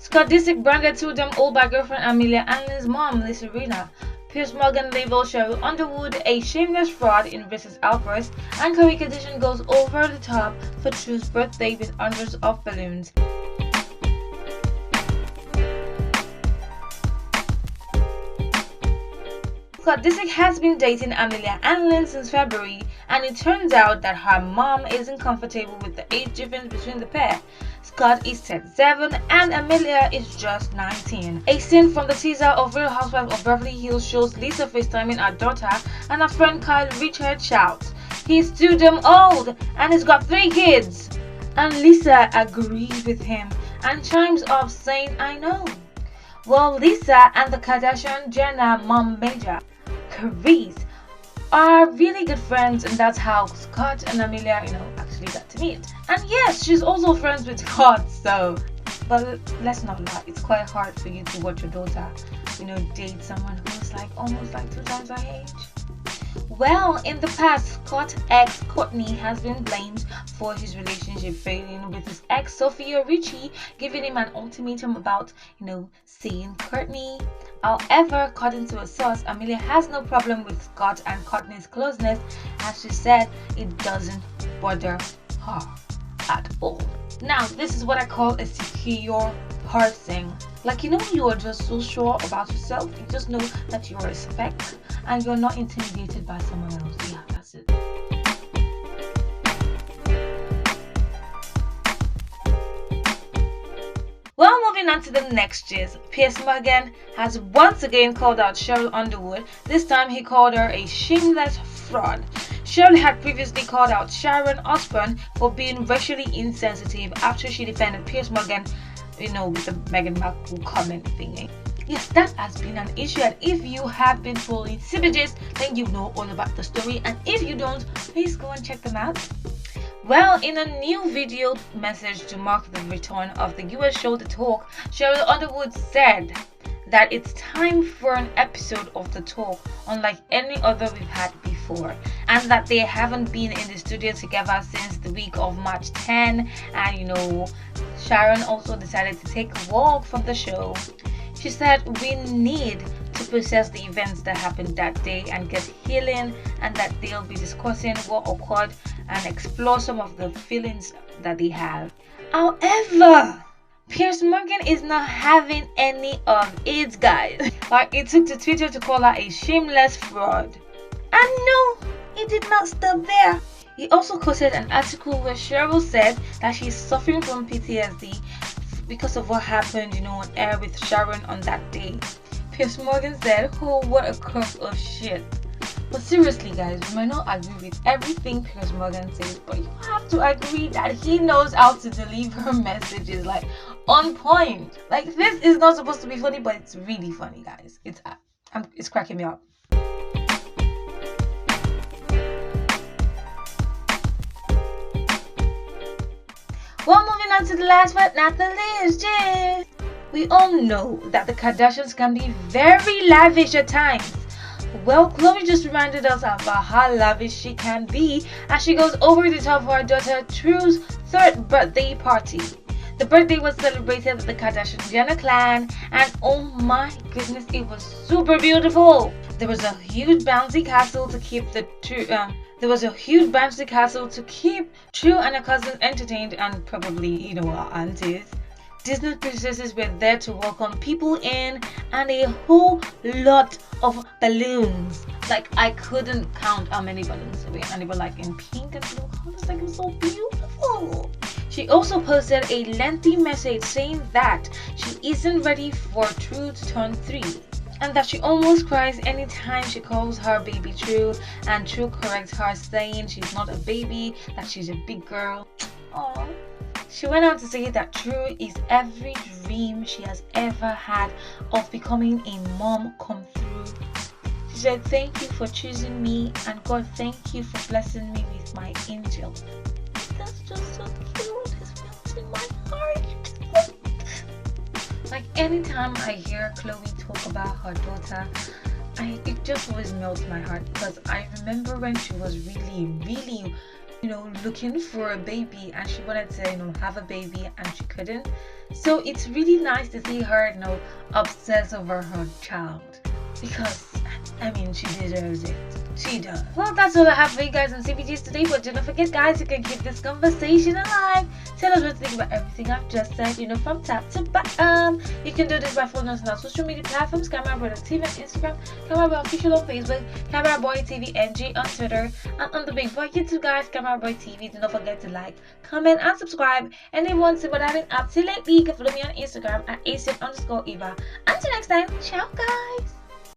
Scott Disick branded two-them-old by girlfriend Amelia Hanlin's mom, Lisa Rinna. Piers Morgan labeled Sheryl Underwood a shameless fraud in Vs. Outburst, and Khloe Kardashian goes over the top for True's birthday with hundreds of balloons. Scott Disick has been dating Amelia Hanlin since February, and it turns out that her mom isn't comfortable with the age difference between the pair. Scott is 37 and Amelia is just 19. A scene from the teaser of Real Housewives of Beverly Hills shows Lisa FaceTiming her daughter, and her friend Kyle Richard shouts, "He's too damn old and he's got 3 kids." And Lisa agrees with him and chimes up saying, "I know." Well, Lisa and the Kardashian Jenner mom major, Kris, are really good friends, and that's how Scott and Amelia, actually got to meet. And yes, she's also friends with Scott, so. But let's not lie, it's quite hard for you to watch your daughter, date someone who's almost 2 times her age. Well, in the past, Scott's ex Kourtney has been blamed for his relationship failing, with his ex Sophia Richie giving him an ultimatum about, seeing Kourtney. However, according to a source, Amelia has no problem with Scott and Kourtney's closeness, as she said it doesn't bother her at all. Now, this is what I call a secure person. You are just so sure about yourself, you just know that you're a spec and you're not intimidated by someone else. Yeah, that's it. Well, moving on to the next gist. Piers Morgan has once again called out Sheryl Underwood. This time he called her a shameless fraud. Sheryl had previously called out Sharon Osbourne for being racially insensitive after she defended Piers Morgan, with the Meghan Markle comment thingy. Yes, that has been an issue, and if you have been following CBGs, then you know all about the story, and if you don't, please go and check them out. Well, in a new video message to mark the return of the US show The Talk, Sheryl Underwood said that it's time for an episode of The Talk unlike any other we've had before, and that they haven't been in the studio together since the week of March 10, and Sharon also decided to take a walk from the show. She said, "We need to process the events that happened that day and get healing, and that they'll be discussing what occurred and explore some of the feelings that they have." However, Piers Morgan is not having any of it, guys. It took to Twitter to call her a shameless fraud. And no, it did not stop there. He also quoted an article where Sheryl said that she's suffering from PTSD because of what happened, on air with Sharon on that day. Piers Morgan said, "Oh, what a crock of shit." But seriously, guys, you might not agree with everything Piers Morgan says, but you have to agree that he knows how to deliver messages on point. This is not supposed to be funny, but it's really funny, guys. It's cracking me up. Well, moving on to the last but not the least, gist. We all know that the Kardashians can be very lavish at times. Well, Khloe just reminded us about how lavish she can be as she goes over the top for her daughter True's 3rd birthday party. The birthday was celebrated with the Kardashian-Jenner clan, and oh my goodness, it was super beautiful. There was a huge bouncy castle to keep True and her cousins entertained, and probably, her aunties. Disney princesses were there to welcome people in, and a whole lot of balloons. I couldn't count how many balloons there were, and they were in pink and blue colors. It was so beautiful. She also posted a lengthy message saying that she isn't ready for True to turn 3, and that she almost cries anytime she calls her baby True, and True corrects her saying she's not a baby, that she's a big girl. Aww. She went on to say that True is every dream she has ever had of becoming a mom come through. She said, "Thank you for choosing me, and God, thank you for blessing me with my angel." That's just so cute. It melts in my heart. Anytime I hear Khloe talk about her daughter, it just always melts my heart, because I remember when she was really, really looking for a baby, and she wanted to, have a baby and she couldn't. So it's really nice to see her, obsess over her child, because she deserves it. She does. Well, that's all I have for you guys on CBGs today, but do not forget, guys, you can keep this conversation alive. Tell us what you think about everything I've just said, from top to bottom. You can do this by following us on our social media platforms: Camera Boy TV on Instagram, Camera Boy Official on Facebook, Camera Boy TV NG on Twitter, and on the Big Boy YouTube, guys, Camera Boy TV. Do not forget to like, comment, and subscribe. And if you want to see what I've been up to lately, you can follow me on Instagram at Asian_Eva. Until next time, ciao, guys.